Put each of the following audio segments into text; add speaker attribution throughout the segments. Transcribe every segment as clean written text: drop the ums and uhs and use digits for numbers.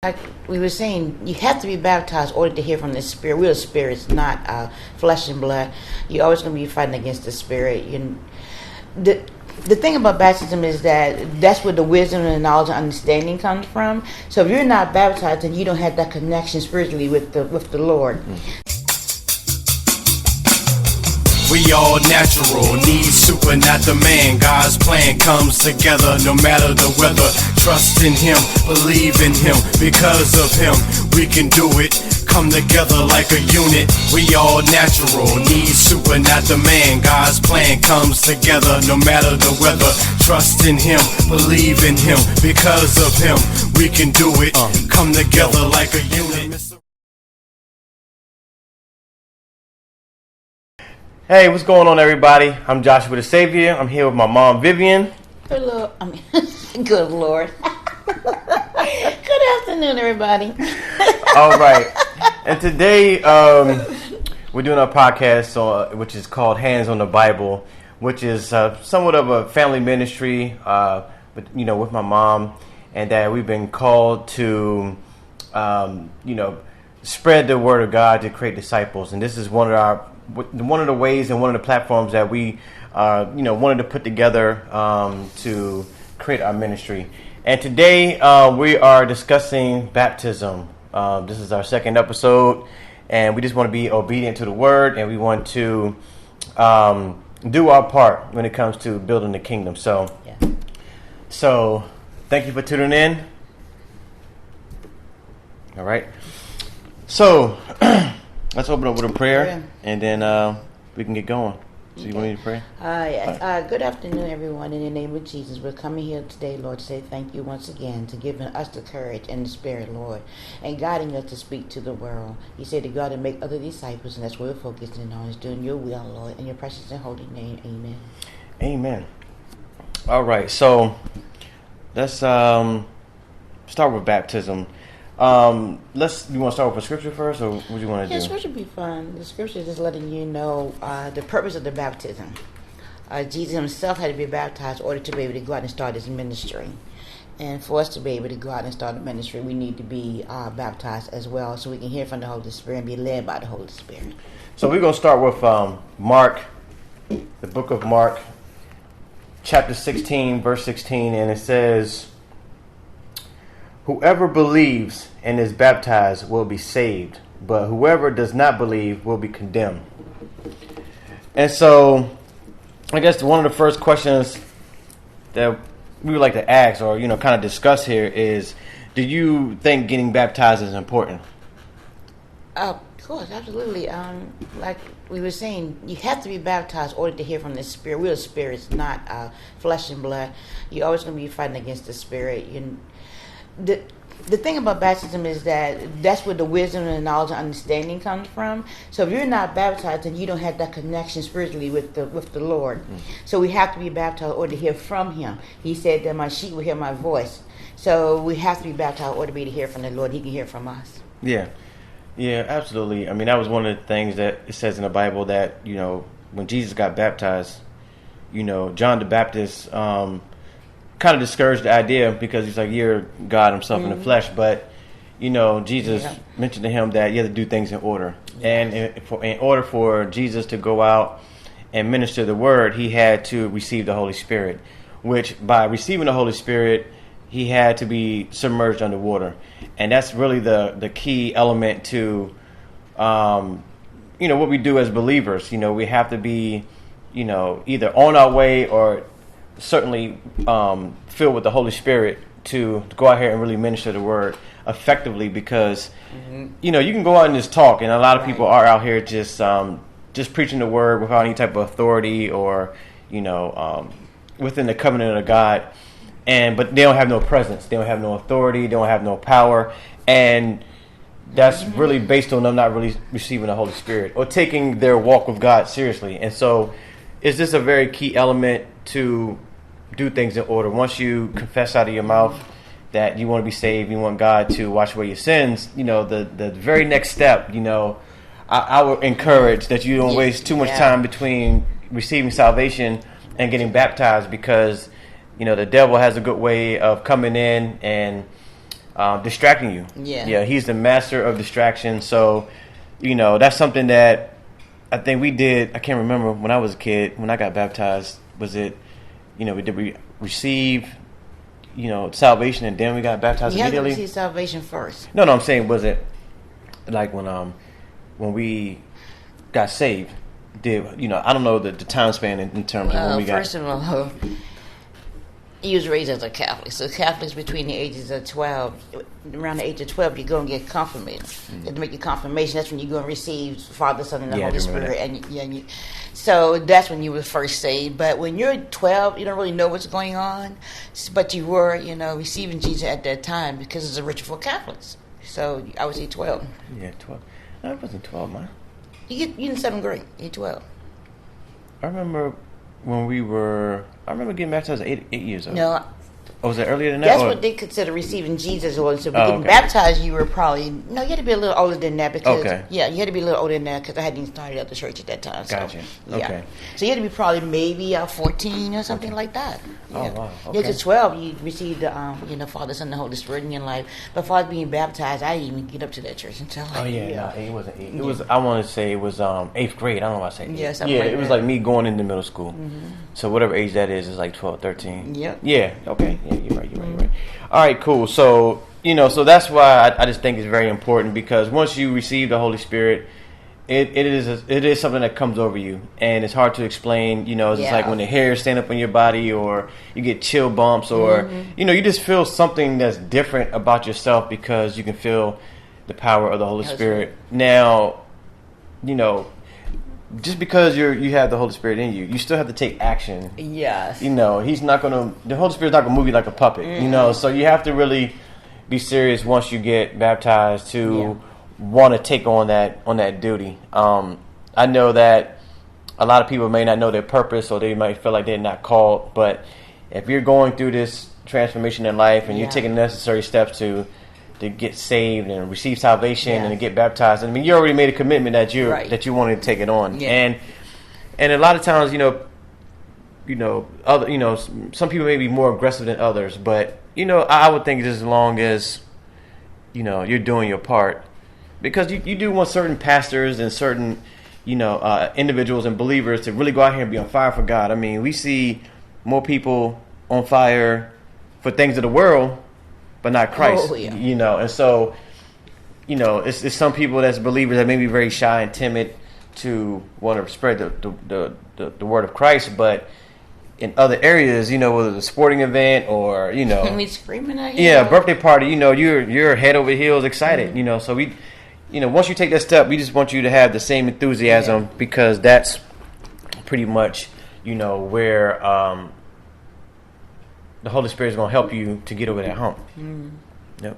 Speaker 1: Like we were saying, you have to be baptized in order to hear from the Spirit. We're spirits, not flesh and blood. You're always going to be fighting against the Spirit. The thing about baptism is that that's where the wisdom and the knowledge and understanding comes from. So if you're not baptized, then you don't have that connection spiritually with the Lord.
Speaker 2: We all natural, need super, not the man. God's plan comes together no matter the weather. Trust in Him, believe in Him. Because of Him, we can do it. Come together like a unit. We all natural, need super, not the man. God's plan comes together no matter the weather. Trust in Him, believe in Him. Because of Him, we can do it. Come together like a unit.
Speaker 3: Hey, what's going on, everybody? I'm Joshua theSavior. I'm here with my mom, Vivian.
Speaker 1: Good Lord. Good Lord. Good afternoon, everybody.
Speaker 3: All right. And today, we're doing a podcast which is called Hands on the Bible, which is somewhat of a family ministry, with my mom, and that we've been called to, spread the word of God to create disciples. And this is one of the ways and one of the platforms that we, wanted to put together to create our ministry. And today we are discussing baptism. This is our second episode, and we just want to be obedient to the word, and we want to do our part when it comes to building the kingdom. So thank you for tuning in. All right. So let's open up with a prayer, and then we can get going. So you want me to pray?
Speaker 1: Yes. Good afternoon, everyone. In the name of Jesus, we're coming here today, Lord, to say thank you once again to giving us the courage and the Spirit, Lord, and guiding us to speak to the world. You said to go out and make other disciples, and that's what we're focusing on, is doing your will, Lord, in your precious and holy name. Amen.
Speaker 3: Amen. All right, so let's start with baptism. You want to start with a scripture first, or what do you want to do?
Speaker 1: Yeah, scripture would be fun. The scripture is just letting you know the purpose of the baptism. Jesus himself had to be baptized in order to be able to go out and start his ministry. And for us to be able to go out and start a ministry, we need to be baptized as well, so we can hear from the Holy Spirit and be led by the Holy Spirit.
Speaker 3: So we're going to start with Mark, the book of Mark, chapter 16, verse 16, and it says, "Whoever believes and is baptized will be saved, but whoever does not believe will be condemned." And so, I guess one of the first questions that we would like to ask, or kind of discuss here, is: do you think getting baptized is important?
Speaker 1: Of course, absolutely. Like we were saying, you have to be baptized in order to hear from the Spirit. We're spirits, not flesh and blood. You're always going to be fighting against the Spirit. The thing about baptism is that that's where the wisdom and the knowledge and understanding comes from. So if you're not baptized, then you don't have that connection spiritually with the Lord. So we have to be baptized in order to hear from Him. He said that my sheep will hear my voice. So we have to be baptized in order to be to hear from the Lord. He can hear from us.
Speaker 3: Yeah, absolutely. I mean, that was one of the things that it says in the Bible that, when Jesus got baptized, John the Baptist kind of discouraged the idea, because he's like, you're God himself in the flesh. But, Jesus mentioned to him that you have to do things in order. And in order for Jesus to go out and minister the word, he had to receive the Holy Spirit, which by receiving the Holy Spirit, he had to be submerged underwater. And that's really the key element to, what we do as believers. We have to be, either on our way or certainly filled with the Holy Spirit to go out here and really minister the word effectively, because you can go out and just talk, and a lot of people are out here just preaching the word without any type of authority or within the covenant of God, but they don't have no presence, they don't have no authority, they don't have no power, and that's really based on them not really receiving the Holy Spirit or taking their walk with God seriously. And so is this a very key element to do things in order? Once you confess out of your mouth that you want to be saved, you want God to wash away your sins, the very next step, I would encourage that you don't waste too much time between receiving salvation and getting baptized, because the devil has a good way of coming in and distracting you.
Speaker 1: Yeah.
Speaker 3: He's the master of distraction. So, that's something that I think we did. I can't remember when I was a kid, when I got baptized, was it, we receive, salvation and then we got baptized immediately?
Speaker 1: You have to receive salvation first.
Speaker 3: No, I'm saying, was it like when we got saved? I don't know the time span in terms of when we got.
Speaker 1: First of all, he was raised as a Catholic. So Catholics between the ages of 12, around the age of 12, you go and get confirmated. You have to make your confirmation. That's when you go and receive Father, Son, and the Holy Spirit. So that's when you were first saved. But when you're 12, you don't really know what's going on. But you were, receiving Jesus at that time because it's a ritual for Catholics. So I would say 12.
Speaker 3: Yeah, 12. No, it wasn't 12, man.
Speaker 1: You in 7th grade. You're 12.
Speaker 3: I remember getting baptized at 8 years old.
Speaker 1: No.
Speaker 3: Oh, was it earlier than that?
Speaker 1: That's what they consider receiving Jesus. Or so getting baptized, you were probably... No, you had to be a little older than that because...
Speaker 3: Okay.
Speaker 1: Yeah, you had to be a little older than that because I hadn't even started at the church at that time. So,
Speaker 3: gotcha.
Speaker 1: Yeah.
Speaker 3: Okay.
Speaker 1: So you had to be probably maybe 14 or something like that. Yeah.
Speaker 3: Oh, wow. Okay.
Speaker 1: Yeah, because 12, you received the Father, Son, and the Holy Spirit in your life. But as far as being baptized, I didn't even get up to that church until like...
Speaker 3: Oh, yeah. No, it wasn't 8. It was, I want to say it was 8th grade. I don't know why I say 8.
Speaker 1: Yeah,
Speaker 3: yeah,
Speaker 1: like
Speaker 3: it was like me going into middle school. Mm-hmm. So whatever age that is like 12, 13.
Speaker 1: Yep.
Speaker 3: Yeah, okay. Yeah, you're right. All right, cool. So, so that's why I just think it's very important because once you receive the Holy Spirit, it is something that comes over you, and it's hard to explain. It's just like when the hairs stand up on your body, or you get chill bumps, or you just feel something that's different about yourself because you can feel the power of the Holy Spirit. Now, just because you have the Holy Spirit in you, you still have to take action.
Speaker 1: Yes.
Speaker 3: The Holy Spirit's not gonna move you like a puppet. So you have to really be serious once you get baptized to want to take on that duty. I know that a lot of people may not know their purpose, or they might feel like they're not called. But if you're going through this transformation in life and you're taking necessary steps to get saved and receive salvation and to get baptized, I mean, you already made a commitment that you wanted to take it on. And a lot of times, some people may be more aggressive than others, but I would think just as long as you're doing your part, because you do want certain pastors and certain individuals and believers to really go out here and be on fire for God. I mean, we see more people on fire for things of the world, but not Christ. And so it's some people that's believers that may be very shy and timid to want to spread the word of Christ, but in other areas, whether it's a sporting event or
Speaker 1: me screaming at you.
Speaker 3: Birthday party, you're head over heels excited. So we once you take that step, we just want you to have the same enthusiasm because that's pretty much where the Holy Spirit is going to help you to get over that hump. Yep.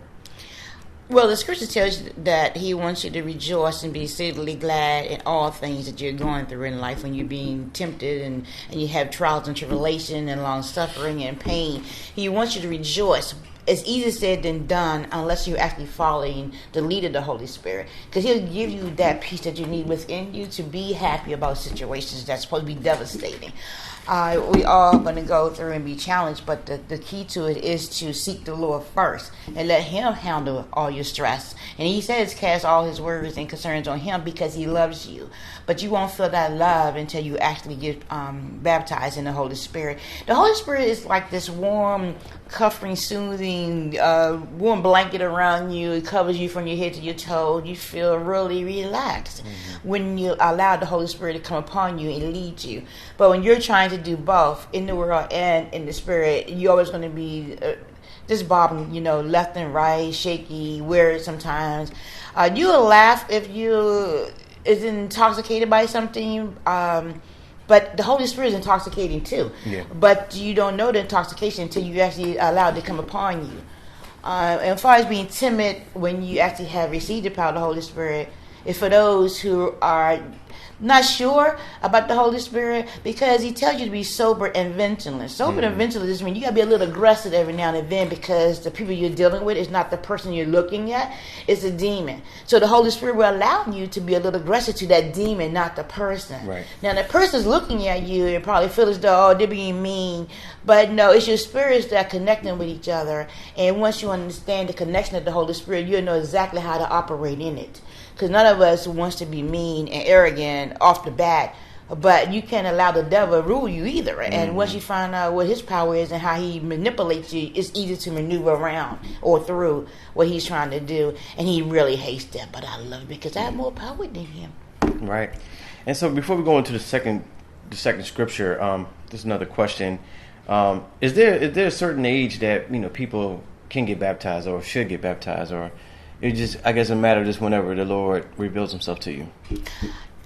Speaker 1: Well, the scripture tells you that he wants you to rejoice and be exceedingly glad in all things that you're going through in life when you're being tempted and you have trials and tribulation and long suffering and pain. He wants you to rejoice. It's easier said than done unless you're actually following the lead of the Holy Spirit. Because he'll give you that peace that you need within you to be happy about situations that's supposed to be devastating. We all going to go through and be challenged, but the key to it is to seek the Lord first and let him handle all your stress. And he says cast all his worries and concerns on him because he loves you. But you won't feel that love until you actually get baptized in the Holy Spirit. The Holy Spirit is like this warm, comforting, soothing, warm blanket around you. It covers you from your head to your toe. You feel really relaxed when you allow the Holy Spirit to come upon you and lead you. But when you're trying to do both in the world and in the Spirit, you're always going to be just bobbing, left and right, shaky, weird sometimes. You'll laugh if you is intoxicated by something, but the Holy Spirit is intoxicating too. Yeah. But you don't know the intoxication until you actually allow it to come upon you. And as far as being timid when you actually have received the power of the Holy Spirit, it's for those who are not sure about the Holy Spirit, because he tells you to be sober and vigilant. Sober and vigilant just means you got to be a little aggressive every now and then, because the people you're dealing with is not the person you're looking at, it's a demon. So the Holy Spirit will allow you to be a little aggressive to that demon, not the person.
Speaker 3: Right.
Speaker 1: Now the person's looking at you and probably feel as though, oh, they're being mean, but no, it's your spirits that are connecting with each other. And once you understand the connection of the Holy Spirit, you'll know exactly how to operate in it. Because none of us wants to be mean and arrogant off the bat, but you can't allow the devil to rule you either. And once you find out what his power is and how he manipulates you, it's easy to maneuver around or through what he's trying to do. And he really hates that, but I love it because I have more power than him.
Speaker 3: Right. And so before we go into the second scripture, there's another question. Is there a certain age that people can get baptized or should get baptized, or it just, I guess, a matter of just whenever the Lord reveals himself to you?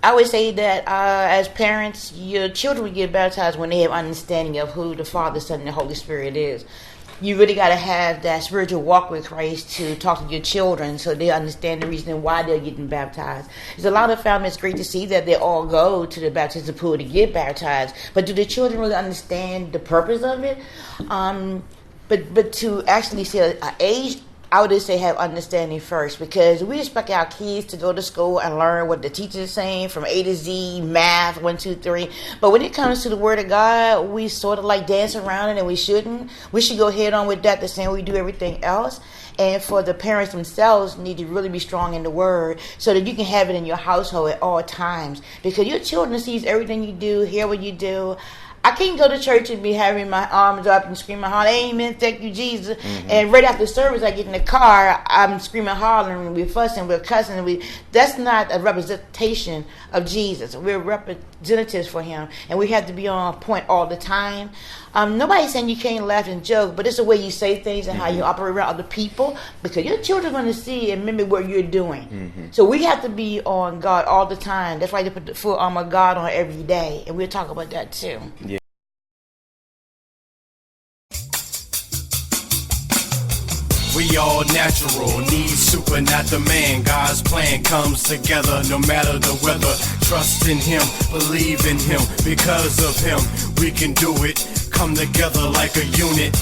Speaker 1: I would say that as parents, your children will get baptized when they have understanding of who the Father, Son, and the Holy Spirit is. You really got to have that spiritual walk with Christ to talk to your children so they understand the reason why they're getting baptized. There's a lot of families, it's great to see that they all go to the baptism pool to get baptized, but do the children really understand the purpose of it? But to actually say an age, I would just say have understanding first, because we expect our kids to go to school and learn what the teacher is saying from A to Z, math, 1, 2, 3. But when it comes to the Word of God, we sort of like dance around it, and we shouldn't. We should go head on with that, the same way we do everything else. And for the parents themselves, need to really be strong in the Word so that you can have it in your household at all times. Because your children sees everything you do, hear what you do. I can't go to church and be having my arms up and screaming, amen, thank you, Jesus. And right after service, I get in the car, I'm screaming, hollering, we're fussing, we're cussing. That's not a representation of Jesus. We're representatives for him, and we have to be on point all the time. Nobody's saying you can't laugh and joke, but it's the way you say things and how you operate around other people, because your children are going to see and remember what you're doing. So we have to be on God all the time. That's why they put the full armor of God on every day, and we'll talk about that too.
Speaker 3: Yeah.
Speaker 2: We all natural, need super, not the man. God's plan comes together no matter the weather. Trust in him, believe in him. Because of him, we can do it. Come together like a unit.